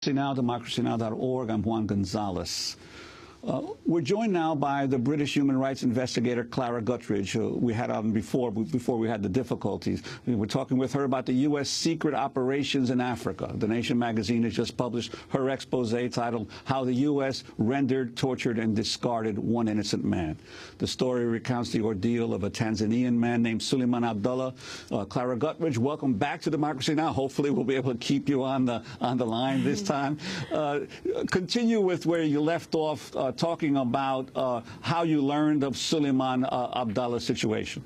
democracynow.org. I'm Juan Gonzalez. We're joined now by the British human rights investigator Clara Gutteridge, who we had on before we had the difficulties. We're talking with her about the U.S. secret operations in Africa. The Nation magazine has just published her expose titled "How the U.S. Rendered, Tortured, and Discarded One Innocent Man." The story recounts the ordeal of a Tanzanian man named Suleiman Abdallah. Clara Gutteridge, welcome back to Democracy Now! Hopefully we'll be able to keep you on the line this time. Continue with where you left off, talking about how you learned of Suleiman Abdallah's situation.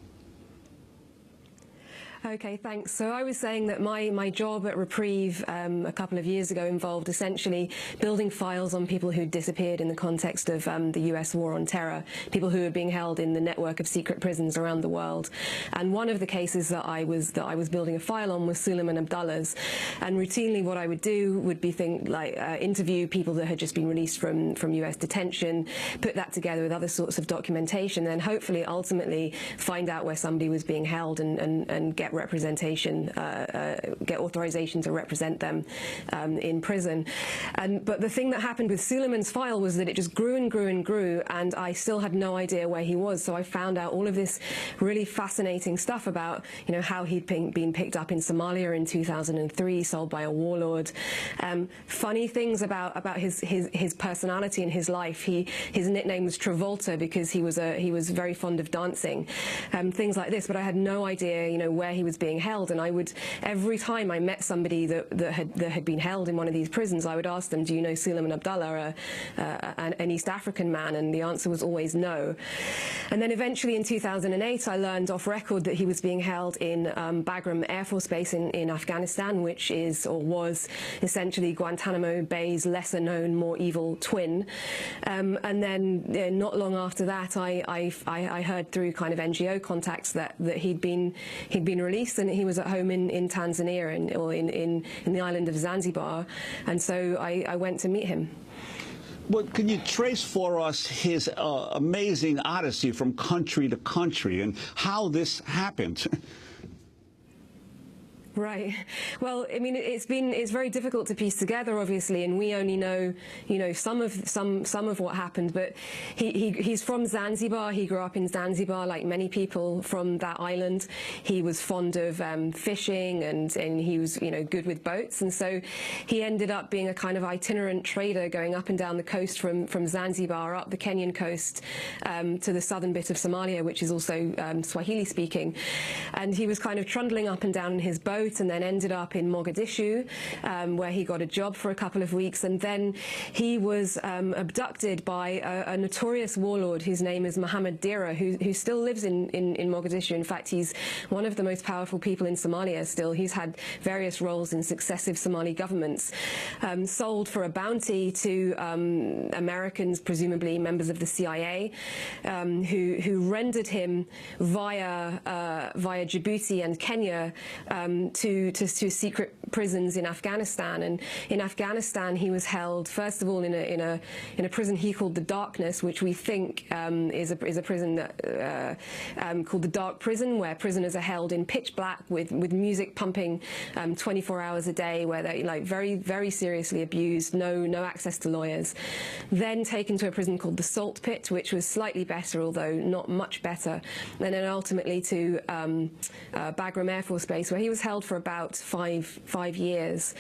Okay, thanks. So I was saying that my job at Reprieve a couple of years ago involved essentially building files on people who disappeared in the context of the US war on terror, people who were being held in the network of secret prisons around the world. And one of the cases that I was building a file on was Suleiman Abdallah's. And routinely what I would do would be interview people that had just been released from US detention, put that together with other sorts of documentation, then hopefully ultimately find out where somebody was being held and get representation, get authorization to represent them in prison. But the thing that happened with Suleiman's file was that it just grew and grew and grew, and I still had no idea where he was. So I found out all of this really fascinating stuff about, how he'd been picked up in Somalia in 2003, sold by a warlord. Funny things about his personality and his life. His nickname was Travolta because he was very fond of dancing, things like this. But I had no idea, where he was being held, and I would, every time I met somebody that had been held in one of these prisons, I would ask them, do you know Suleiman Abdallah, an East African man? And the answer was always no. And then eventually in 2008 I learned off record that he was being held in Bagram Air Force Base in Afghanistan, which is or was essentially Guantanamo Bay's lesser known, more evil twin. And then not long after that I heard through kind of NGO contacts that he'd been released, and he was at home in Tanzania or in the island of Zanzibar, and so I went to meet him. Well, can you trace for us his amazing odyssey from country to country and how this happened? Right. Well, I mean, it's very difficult to piece together, obviously, and we only know, some of what happened. But he's from Zanzibar. He grew up in Zanzibar, like many people from that island. He was fond of fishing, and he was, good with boats, and so he ended up being a kind of itinerant trader, going up and down the coast from Zanzibar up the Kenyan coast to the southern bit of Somalia, which is also Swahili speaking, and he was kind of trundling up and down in his boat, and then ended up in Mogadishu, where he got a job for a couple of weeks, and then he was abducted by a notorious warlord whose name is Mohammed Dira, who still lives in Mogadishu. In fact, he's one of the most powerful people in Somalia still. He's had various roles in successive Somali governments. Sold for a bounty to Americans, presumably members of the CIA, who rendered him via Djibouti and Kenya to secret prisons in Afghanistan. And in Afghanistan he was held first of all in a prison he called the Darkness, which we think is a prison that, called the Dark Prison, where prisoners are held in pitch black with music pumping 24 hours a day, where they're very, very seriously abused, no access to lawyers. Then taken to a prison called the Salt Pit, which was slightly better, although not much better, and then ultimately to Bagram Air Force Base, where he was held for about five years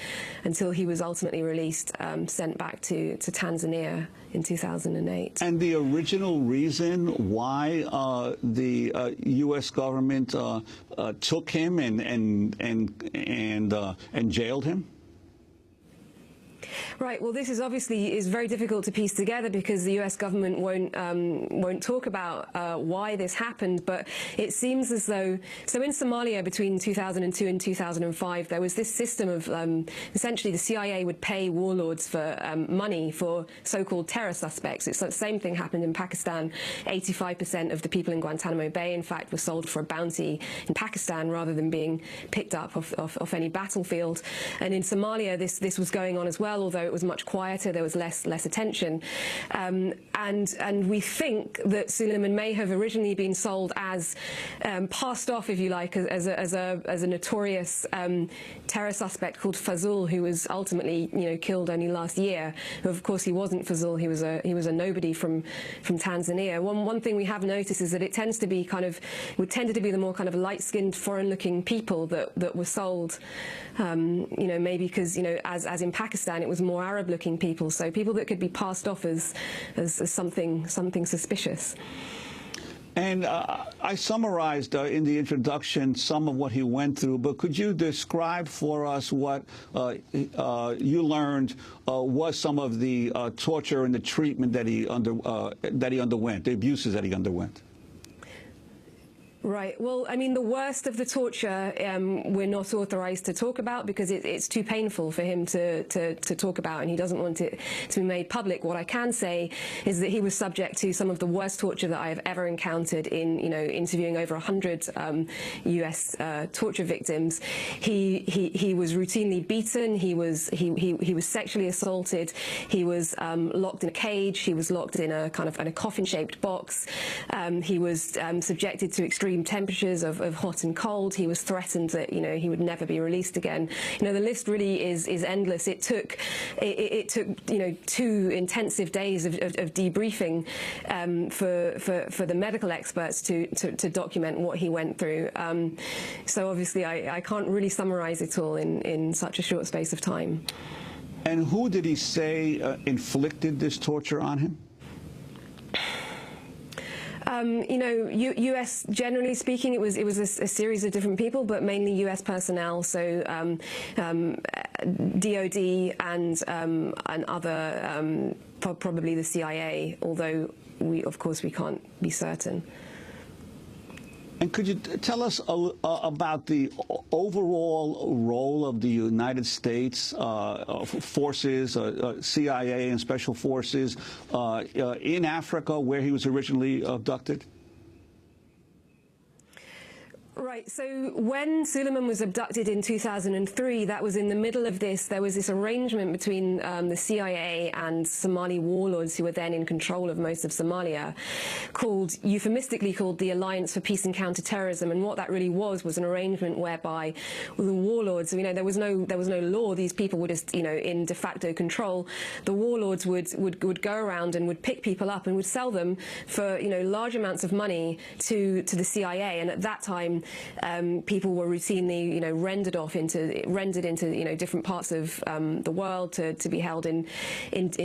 until he was ultimately released, sent back to Tanzania in 2008. And the original reason why the U.S. government took him and jailed him? Right. Well, this is obviously very difficult to piece together because the U.S. government won't talk about why this happened. But it seems as though, so in Somalia between 2002 and 2005, there was this system of essentially the CIA would pay warlords for money for so-called terror suspects. It's the same thing happened in Pakistan. 85% of the people in Guantanamo Bay, in fact, were sold for a bounty in Pakistan rather than being picked up off any battlefield. And in Somalia, this was going on as well, although although it was much quieter, there was less attention. And we think that Suleiman may have originally been sold as passed off, if you like, as a notorious terror suspect called Fazul, who was ultimately, killed only last year. Of course, he wasn't Fazul. He was a nobody from Tanzania. One thing we have noticed is that it tended to be the more kind of light-skinned, foreign-looking people that were sold. Maybe because as in Pakistan, it was more Arab-looking people. So people that could be passed off as something suspicious. And I summarized in the introduction some of what he went through, but could you describe for us what you learned was some of the torture and the treatment that he underwent, the abuses that he underwent? Right. Well, I mean, the worst of the torture we're not authorized to talk about because it's too painful for him to talk about, and he doesn't want it to be made public. What I can say is that he was subject to some of the worst torture that I have ever encountered in, interviewing over 100 U.S. torture victims. He was routinely beaten. He was sexually assaulted. He was locked in a cage. He was locked in a coffin-shaped box. He was subjected to extreme temperatures of hot and cold. He was threatened that he would never be released again. The list really is endless. It took 2 intensive days of debriefing for the medical experts to document what he went through. So obviously I can't really summarize it all in such a short space of time. And who did he say inflicted this torture on him? U.S. generally speaking, it was a series of different people, but mainly U.S. personnel. So DOD and other, probably the CIA. Although of course, we can't be certain. And could you tell us about the overall role of the United States forces, CIA and special forces in Africa, where he was originally abducted? Right. So when Suleiman was abducted in 2003, that was in the middle of this. There was this arrangement between the CIA and Somali warlords who were then in control of most of Somalia, euphemistically called the Alliance for Peace and Counterterrorism. And what that really was an arrangement whereby the warlords, there was no law. These people were just, in de facto control. The warlords would go around and would pick people up and would sell them for, large amounts of money to the CIA. And at that time, people were routinely, rendered into different parts of the world to be held in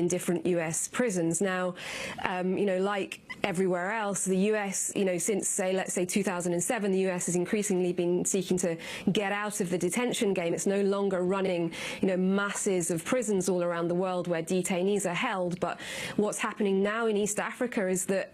different U.S. prisons. Now, like everywhere else, the U.S., since let's say 2007, the U.S. has increasingly been seeking to get out of the detention game. It's no longer running, masses of prisons all around the world where detainees are held. But what's happening now in East Africa is that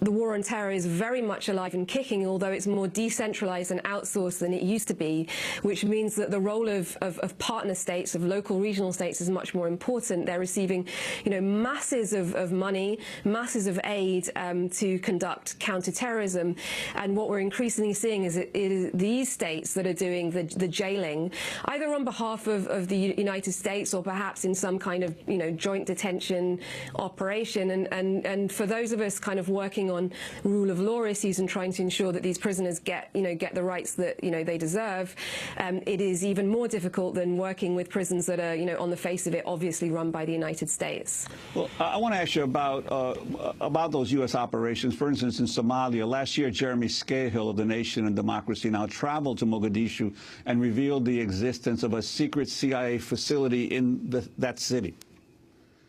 the war on terror is very much alive and kicking, although it's more decentralized and outsourced than it used to be, which means that the role of partner states, of local regional states, is much more important. They're receiving, masses of money, masses of aid to conduct counterterrorism. And what we're increasingly seeing is it is these states that are doing the jailing, either on behalf of the United States or perhaps in some kind of, joint detention operation. And for those of us kind of working on rule of law issues and trying to ensure that these prisoners get the rights that they deserve, it is even more difficult than working with prisons that are on the face of it obviously run by the United States. Well, I want to ask you about those U.S. operations. For instance, in Somalia, last year, Jeremy Scahill of the Nation and Democracy Now! Traveled to Mogadishu and revealed the existence of a secret CIA facility in that city.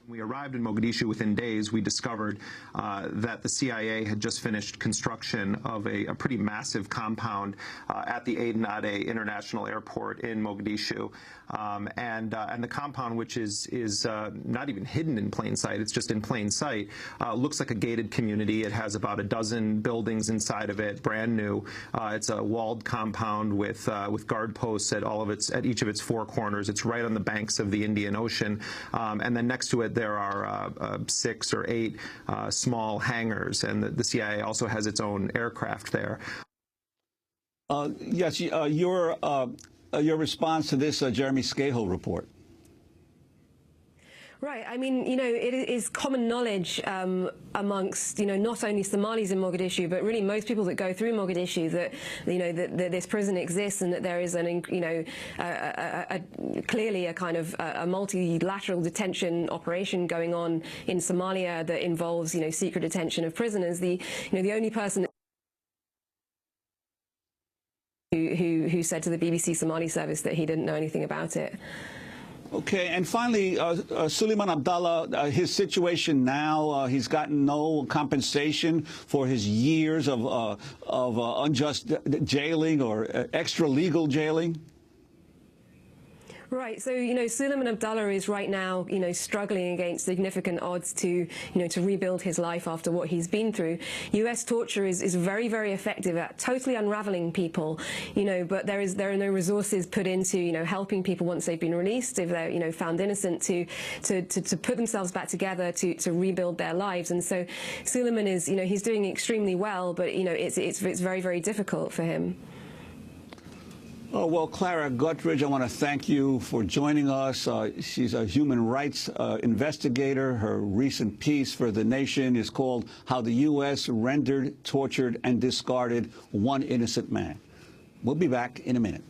When we arrived in Mogadishu, within days, we discovered that the CIA had just finished construction of a pretty massive compound at the Aden Ade International Airport in Mogadishu. And the compound, which is not even hidden in plain sight, it's just in plain sight, looks like a gated community. It has about a dozen buildings inside of it, brand new. It's a walled compound with guard posts at each of its 4 corners. It's right on the banks of the Indian Ocean, and then next to it there are 6 or 8 small hangars, and the CIA also has its own aircraft there. Yes, your response to this Jeremy Scahill report. Right. I mean, it is common knowledge amongst, not only Somalis in Mogadishu, but really most people that go through Mogadishu that, that this prison exists and that there is clearly a kind of a multilateral detention operation going on in Somalia that involves, secret detention of prisoners. The only person who said to the BBC Somali service that he didn't know anything about it. Okay, and finally, Suleiman Abdallah, his situation now, he's gotten no compensation for his years of unjust jailing or extra-legal jailing? Right. So, Suleiman Abdallah is right now, struggling against significant odds to, to rebuild his life after what he's been through. U.S. torture is very, very effective at totally unraveling people, but there are no resources put into, helping people once they've been released, if they're, found innocent, to put themselves back together, to rebuild their lives. And so Suleiman is, he's doing extremely well, but, it's very, very difficult for him. Oh, well, Clara Gutteridge, I want to thank you for joining us. She's a human rights investigator. Her recent piece for The Nation is called How the U.S. Rendered, Tortured, and Discarded One Innocent Man. We'll be back in a minute.